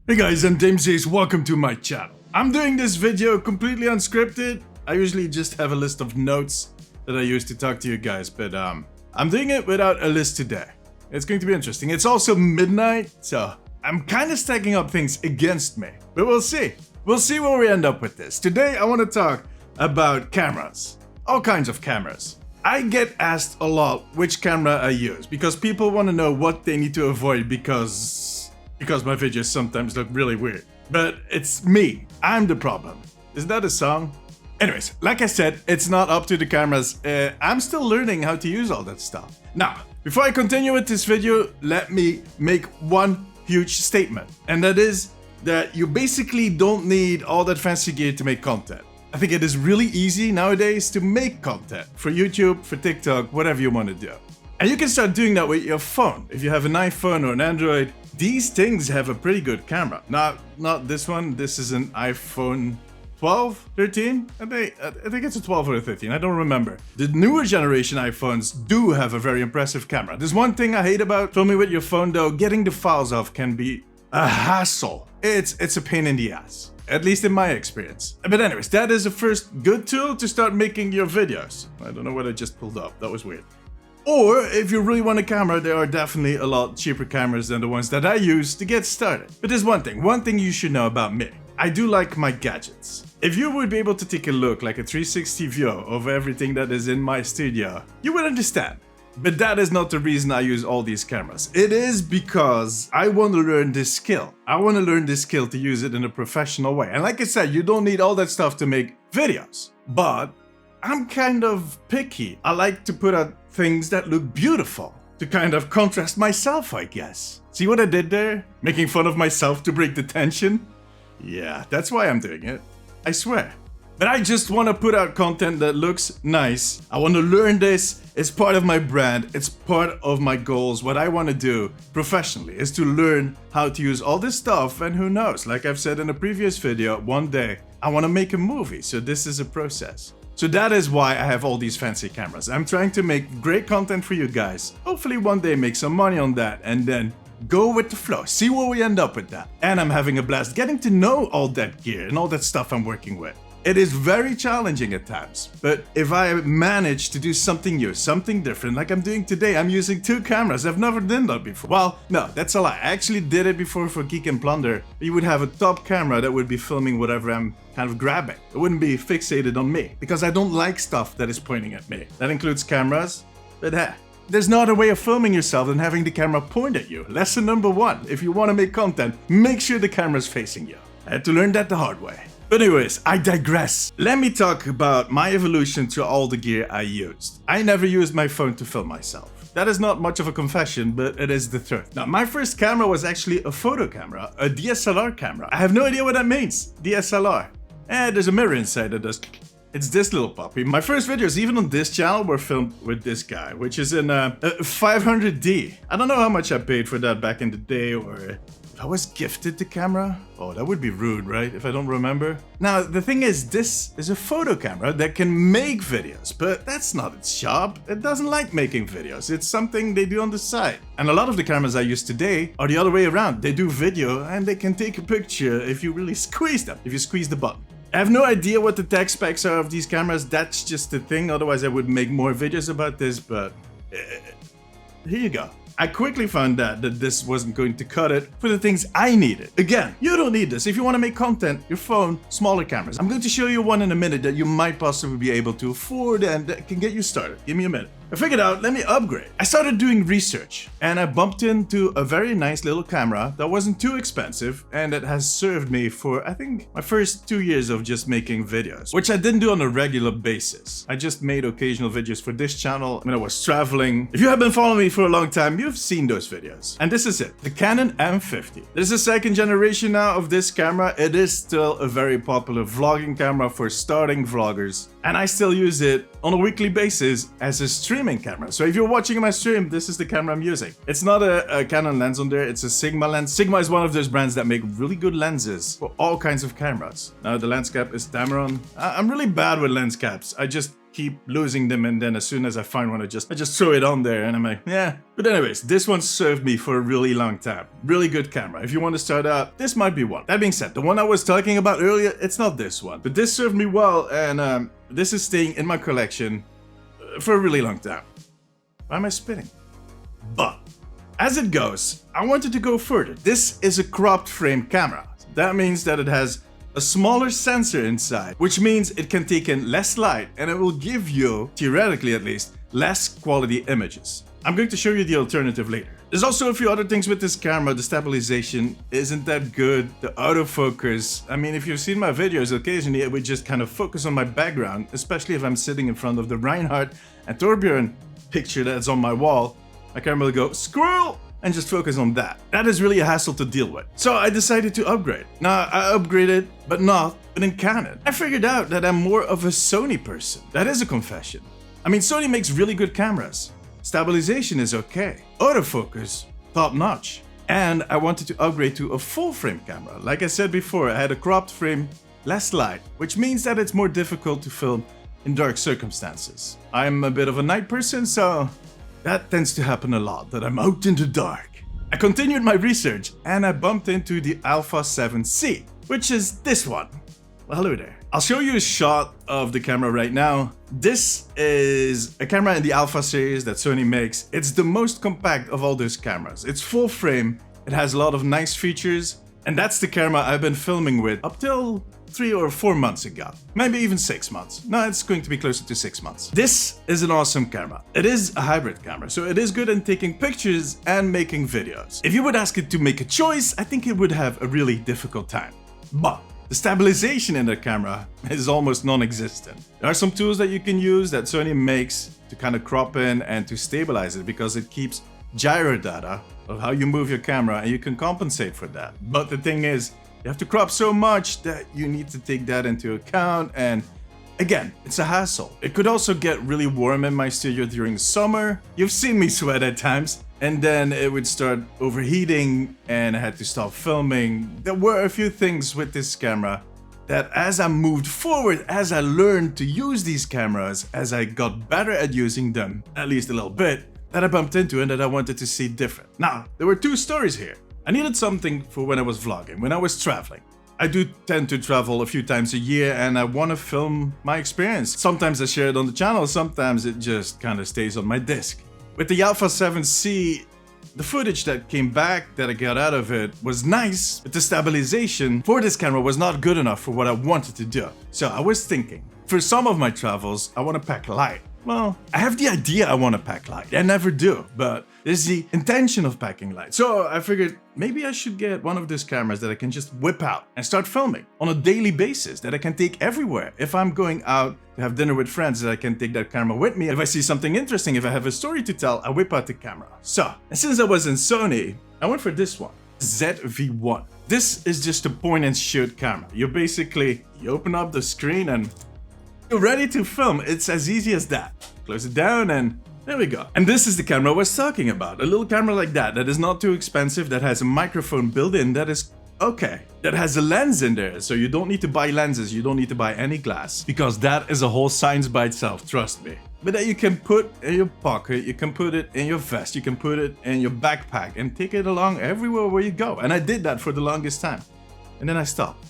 Hey guys, I'm James. Welcome to my channel. I'm doing this video completely unscripted. I usually just have a list of notes that I use to talk to you guys, but I'm doing it without a list today. It's going to be interesting. It's also midnight, so I'm kind of stacking up things against me, but we'll see. We'll see where we end up with this. Today I want to talk about cameras. All kinds of cameras. I get asked a lot which camera I use because people want to know what they need to avoid because my videos sometimes look really weird. But it's me. I'm the problem. Is that a song? Anyways, like I said, it's not up to the cameras. I'm still learning how to use all that stuff. Now, before I continue with this video, let me make one huge statement. And that is that you basically don't need all that fancy gear to make content. I think it is really easy nowadays to make content for YouTube, for TikTok, whatever you want to do. And you can start doing that with your phone. If you have an iPhone or an Android, these things have a pretty good camera. Not this one. This is an iPhone 12, 13? I think it's a 12 or a 13. I don't remember. The newer generation iPhones do have a very impressive camera. There's one thing I hate about filming with your phone though. Getting the files off can be a hassle. It's a pain in the ass. At least in my experience. But anyways, that is the first good tool to start making your videos. I don't know what I just pulled up. That was weird. Or, if you really want a camera, there are definitely a lot cheaper cameras than the ones that I use to get started. But there's one thing you should know about me. I do like my gadgets. If you would be able to take a look, like a 360 view of everything that is in my studio, you would understand. But that is not the reason I use all these cameras. It is because I want to learn this skill. I want to learn this skill to use it in a professional way. And like I said, you don't need all that stuff to make videos. But I'm kind of picky. I like to put out things that look beautiful to kind of contrast myself, I guess. See what I did there? Making fun of myself to break the tension? Yeah, that's why I'm doing it. I swear. But I just want to put out content that looks nice. I want to learn this. It's part of my brand. It's part of my goals. What I want to do professionally is to learn how to use all this stuff. And who knows, like I've said in a previous video, one day I want to make a movie. So this is a process. So that is why I have all these fancy cameras. I'm trying to make great content for you guys. Hopefully one day make some money on that and then go with the flow. See where we end up with that. And I'm having a blast getting to know all that gear and all that stuff I'm working with. It is very challenging at times, but if I manage to do something new, something different, like I'm doing today, I'm using two cameras. I've never done that before. Well, no, that's a lie. I actually did it before for Geek and Plunder. You would have a top camera that would be filming whatever I'm kind of grabbing. It wouldn't be fixated on me, because I don't like stuff that is pointing at me. That includes cameras, but there's no other way of filming yourself than having the camera point at you. Lesson number one, if you want to make content, make sure the camera's facing you. I had to learn that the hard way. But anyways, I digress. Let me talk about my evolution to all the gear I used. I never used my phone to film myself. That is not much of a confession, but it is the truth. Now, my first camera was actually a photo camera, a DSLR camera. I have no idea what that means, DSLR. There's a mirror inside that does... It's this little puppy. My first videos, even on this channel, were filmed with this guy, which is in a 500D. I don't know how much I paid for that back in the day, or if I was gifted the camera. Oh, that would be rude, right? If I don't remember. Now, the thing is, this is a photo camera that can make videos, but that's not its job. It doesn't like making videos. It's something they do on the side. And a lot of the cameras I use today are the other way around. They do video and they can take a picture if you really squeeze them, if you squeeze the button. I have no idea what the tech specs are of these cameras. That's just the thing. Otherwise, I would make more videos about this, but here you go. I quickly found out that this wasn't going to cut it for the things I needed. Again, you don't need this. If you want to make content, your phone, smaller cameras. I'm going to show you one in a minute that you might possibly be able to afford and that can get you started. Give me a minute. I figured out, let me upgrade. I started doing research and I bumped into a very nice little camera that wasn't too expensive and that has served me for, I think, my first 2 years of just making videos, which I didn't do on a regular basis. I just made occasional videos for this channel when I was traveling. If you have been following me for a long time, you've seen those videos. And this is it, the Canon M50. This is the second generation now of this camera. It is still a very popular vlogging camera for starting vloggers. And I still use it on a weekly basis as a stream streaming camera. So if you're watching my stream, this is the camera I'm using. It's not a Canon lens on there, it's a Sigma lens. Sigma is one of those brands that make really good lenses for all kinds of cameras. Now the lens cap is Tamron. I'm really bad with lens caps. I just keep losing them, and then as soon as I find one, I just throw it on there, and I'm like, yeah. But anyways, this one served me for a really long time. Really good camera. If you want to start out, this might be one. That being said, the one I was talking about earlier, it's not this one. But this served me well, and this is staying in my collection for a really long time. Why am I spinning? But as it goes, I wanted to go further. This is a cropped frame camera. That means that it has a smaller sensor inside, which means it can take in less light, and it will give you, theoretically at least, less quality images. I'm going to show you the alternative later. There's also a few other things with this camera. The stabilization isn't that good. The autofocus, I mean, if you've seen my videos, occasionally it would just kind of focus on my background, especially if I'm sitting in front of the Reinhardt and Torbjörn picture that's on my wall. My camera will go, squirrel! And just focus on that. That is really a hassle to deal with. So I decided to upgrade. Now, I upgraded, but not in Canon. I figured out that I'm more of a Sony person. That is a confession. I mean, Sony makes really good cameras. Stabilization is okay. Autofocus, top notch. And I wanted to upgrade to a full frame camera. Like I said before, I had a cropped frame, less light, which means that it's more difficult to film in dark circumstances. I'm a bit of a night person, so that tends to happen a lot, that I'm out in the dark. I continued my research and I bumped into the Alpha 7C, which is this one. Well, hello there. I'll show you a shot of the camera right now. This is a camera in the Alpha series that Sony makes. It's the most compact of all those cameras. It's full frame, it has a lot of nice features, and that's the camera I've been filming with up till 3 or 4 months ago. Maybe even 6 months. No, it's going to be closer to 6 months. This is an awesome camera. It is a hybrid camera, so it is good in taking pictures and making videos. If you would ask it to make a choice, I think it would have a really difficult time. But the stabilization in the camera is almost non-existent. There are some tools that you can use that Sony makes to kind of crop in and to stabilize it, because it keeps gyro data of how you move your camera and you can compensate for that. But the thing is, you have to crop so much that you need to take that into account, and again, it's a hassle. It could also get really warm in my studio during summer. You've seen me sweat at times, and then it would start overheating and I had to stop filming. There were a few things with this camera that as I moved forward, as I learned to use these cameras, as I got better at using them, at least a little bit, that I bumped into and that I wanted to see different. Now, there were two stories here. I needed something for when I was vlogging, when I was traveling. I do tend to travel a few times a year and I want to film my experience. Sometimes I share it on the channel, sometimes it just kind of stays on my disc. With the Alpha 7C, the footage that came back that I got out of it was nice, but the stabilization for this camera was not good enough for what I wanted to do. So I was thinking, for some of my travels, I want to pack light. Well, I have the idea I want to pack light. I never do, but there's the intention of packing light. So I figured maybe I should get one of those cameras that I can just whip out and start filming on a daily basis, that I can take everywhere. If I'm going out to have dinner with friends, that I can take that camera with me. If I see something interesting, if I have a story to tell, I whip out the camera. So, and since I was in Sony, I went for this one, ZV-1. This is just a point and shoot camera. You open up the screen and you're ready to film. It's as easy as that. Close it down and there we go. And this is the camera I was talking about. A little camera like that is not too expensive, that has a microphone built in, that is okay. That has a lens in there, so you don't need to buy lenses, you don't need to buy any glass, because that is a whole science by itself, trust me. But that you can put in your pocket, you can put it in your vest, you can put it in your backpack and take it along everywhere where you go. And I did that for the longest time. And then I stopped.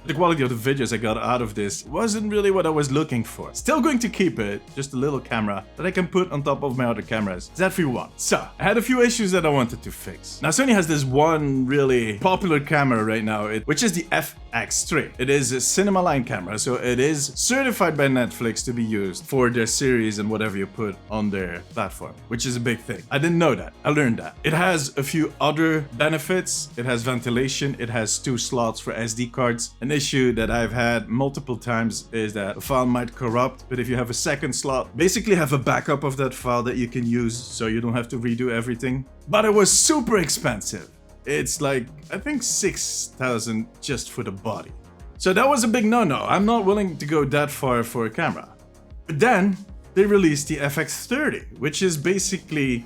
The quality of the videos I got out of this wasn't really what I was looking for. Still going to keep it, just a little camera that I can put on top of my other cameras. ZV-1. So, I had a few issues that I wanted to fix. Now, Sony has this one really popular camera right now, which is the FX3. It is a cinema line camera, so it is certified by Netflix to be used for their series and whatever you put on their platform, which is a big thing. I didn't know that. I learned that. It has a few other benefits. It has ventilation. It has 2 slots for SD cards. An issue that I've had multiple times is that a file might corrupt, but if you have a second slot, basically have a backup of that file that you can use so you don't have to redo everything. But it was super expensive. It's like, I think 6,000 just for the body. So that was a big no-no. I'm not willing to go that far for a camera. But then they released the FX30, which is basically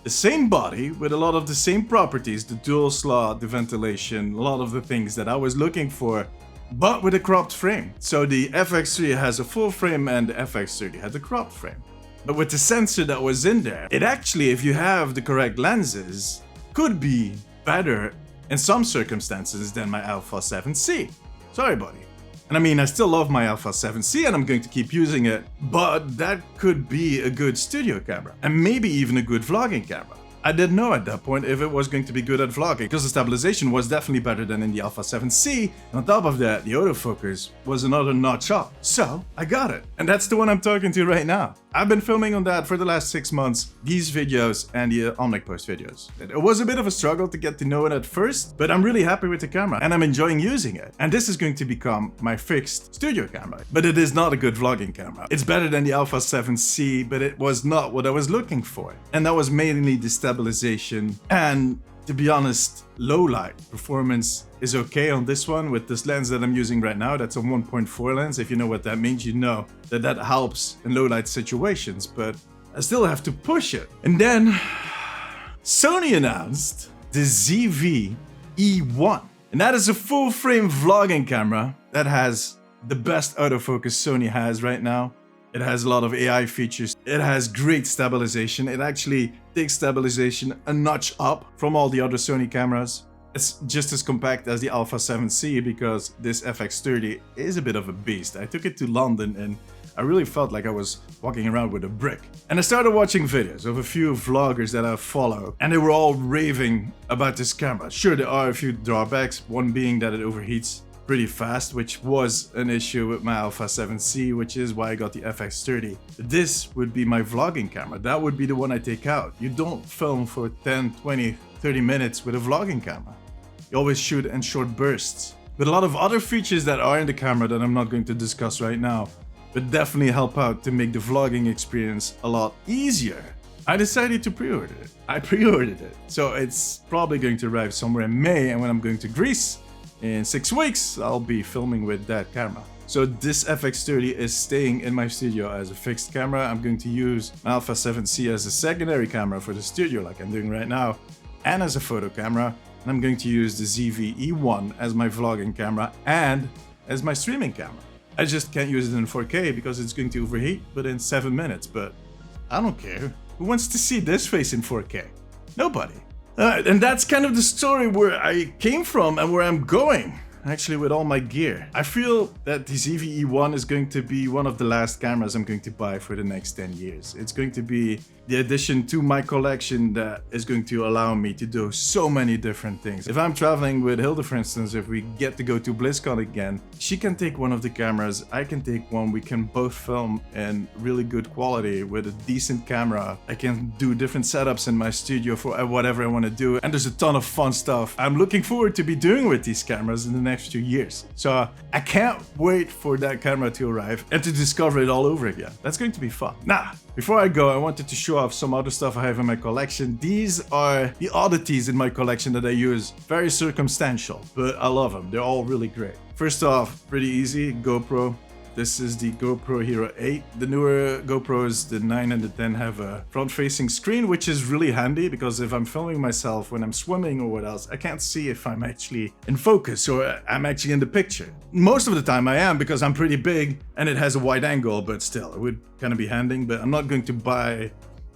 the same body with a lot of the same properties, the dual slot, the ventilation, a lot of the things that I was looking for, but with a cropped frame. So the FX3 has a full frame and the FX30 has a cropped frame. But with the sensor that was in there, it actually, if you have the correct lenses, could be better in some circumstances than my Alpha 7C. Sorry, buddy. And I mean, I still love my Alpha 7C and I'm going to keep using it, but that could be a good studio camera and maybe even a good vlogging camera. I didn't know at that point if it was going to be good at vlogging, because the stabilization was definitely better than in the Alpha 7C. And on top of that, the autofocus was another notch up. So I got it. And that's the one I'm talking to right now. I've been filming on that for the last 6 months, these videos and the Omnic Post videos. It was a bit of a struggle to get to know it at first, but I'm really happy with the camera and I'm enjoying using it. And this is going to become my fixed studio camera. But it is not a good vlogging camera. It's better than the Alpha 7C, but it was not what I was looking for. And that was mainly the stabilization, and to be honest, low light performance is okay on this one with this lens that I'm using right now. That's a 1.4 lens. If you know what that means, you know that that helps in low light situations, but I still have to push it. And then Sony announced the ZV-E1, and that is a full frame vlogging camera that has the best autofocus Sony has right now. It has a lot of AI features. It has great stabilization. It actually takes stabilization a notch up from all the other Sony cameras. It's just as compact as the Alpha 7C because this FX30 is a bit of a beast. I took it to London and I really felt like I was walking around with a brick. And I started watching videos of a few vloggers that I follow, and they were all raving about this camera. Sure, there are a few drawbacks, one being that it overheats pretty fast, which was an issue with my Alpha 7C, which is why I got the FX30. This would be my vlogging camera. That would be the one I take out. You don't film for 10, 20, 30 minutes with a vlogging camera. You always shoot in short bursts. With a lot of other features that are in the camera that I'm not going to discuss right now, but definitely help out to make the vlogging experience a lot easier. I decided to pre-order it. I pre-ordered it. So it's probably going to arrive somewhere in May, and when I'm going to Greece, in 6 weeks, I'll be filming with that camera. So this FX30 is staying in my studio as a fixed camera. I'm going to use my Alpha 7C as a secondary camera for the studio like I'm doing right now, and as a photo camera. And I'm going to use the ZV-E1 as my vlogging camera and as my streaming camera. I just can't use it in 4K because it's going to overheat, but in 7 minutes. But I don't care. Who wants to see this face in 4K? Nobody. And that's kind of the story where I came from and where I'm going, actually, with all my gear. I feel that the ZV-E1 is going to be one of the last cameras I'm going to buy for the next 10 years. It's going to be the addition to my collection that is going to allow me to do so many different things. If I'm traveling with Hilda, for instance, if we get to go to BlizzCon again, she can take one of the cameras, I can take one, we can both film in really good quality with a decent camera. I can do different setups in my studio for whatever I want to do, and there's a ton of fun stuff I'm looking forward to be doing with these cameras in the next few years. So I can't wait for that camera to arrive and to discover it all over again. That's going to be fun. Now, before I go, I wanted to show off some other stuff I have in my collection. These are the oddities in my collection that I use. Very circumstantial, but I love them. They're all really great. First off, pretty easy, GoPro. This is the GoPro Hero 8. The newer GoPros, the 9 and the 10, have a front-facing screen, which is really handy because if I'm filming myself when I'm swimming or what else, I can't see if I'm actually in focus or I'm actually in the picture. Most of the time I am because I'm pretty big and it has a wide angle, but still, it would kind of be handy, but I'm not going to buy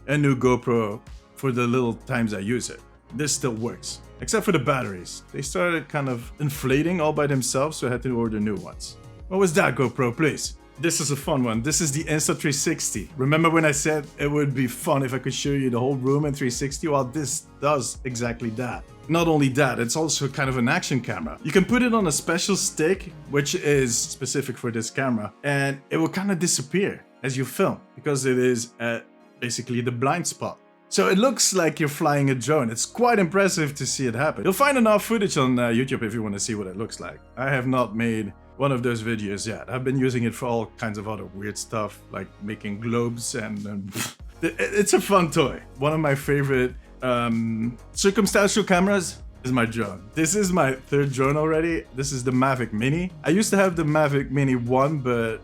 a new GoPro for the little times I use it. This still works, except for the batteries. They started kind of inflating all by themselves, so I had to order new ones. What was that, GoPro, please? This is a fun one. This is the Insta360. Remember when I said it would be fun if I could show you the whole room in 360? Well, this does exactly that. Not only that, it's also kind of an action camera. You can put it on a special stick, which is specific for this camera, and it will kind of disappear as you film because it is at basically the blind spot. So it looks like you're flying a drone. It's quite impressive to see it happen. You'll find enough footage on YouTube if you want to see what it looks like. I have not made one of those videos yet. I've been using it for all kinds of other weird stuff, like making globes and it's a fun toy. One of my favorite circumstantial cameras is my drone. This is my third drone already. This is the Mavic Mini. I used to have the Mavic Mini 1, but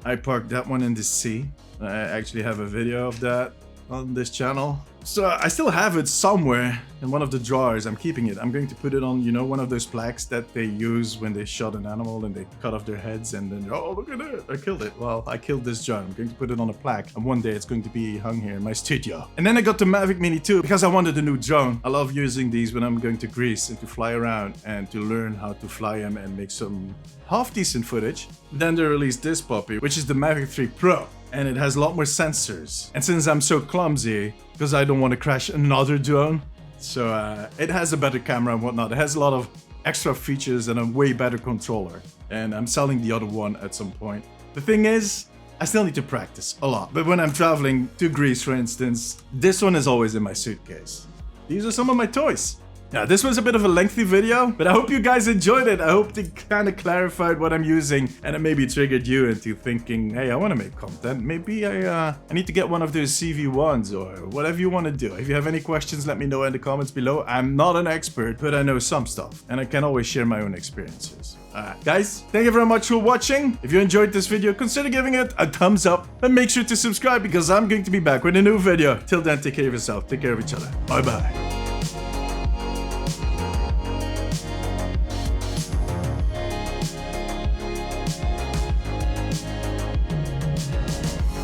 I parked that one in the sea. I actually have a video of that on this channel. So I still have it somewhere in one of the drawers. I'm keeping it. I'm going to put it on, you know, one of those plaques that they use when they shot an animal and they cut off their heads and then, oh, look at it, I killed it. Well, I killed this drone. I'm going to put it on a plaque and one day it's going to be hung here in my studio. And then I got the Mavic Mini 2 because I wanted a new drone. I love using these when I'm going to Greece and to fly around and to learn how to fly them and make some half decent footage. Then they released this puppy, which is the Mavic 3 Pro. And it has a lot more sensors. And since I'm so clumsy, because I don't want to crash another drone, so it has a better camera and whatnot. It has a lot of extra features and a way better controller. And I'm selling the other one at some point. The thing is, I still need to practice a lot. But when I'm traveling to Greece, for instance, this one is always in my suitcase. These are some of my toys. Yeah, this was a bit of a lengthy video, but I hope you guys enjoyed it. I hope it kind of clarified what I'm using and it maybe triggered you into thinking, hey, I want to make content. Maybe I need to get one of those CV1s or whatever you want to do. If you have any questions, let me know in the comments below. I'm not an expert, but I know some stuff and I can always share my own experiences. Alright, guys, thank you very much for watching. If you enjoyed this video, consider giving it a thumbs up and make sure to subscribe because I'm going to be back with a new video. Till then, take care of yourself, take care of each other. Bye bye.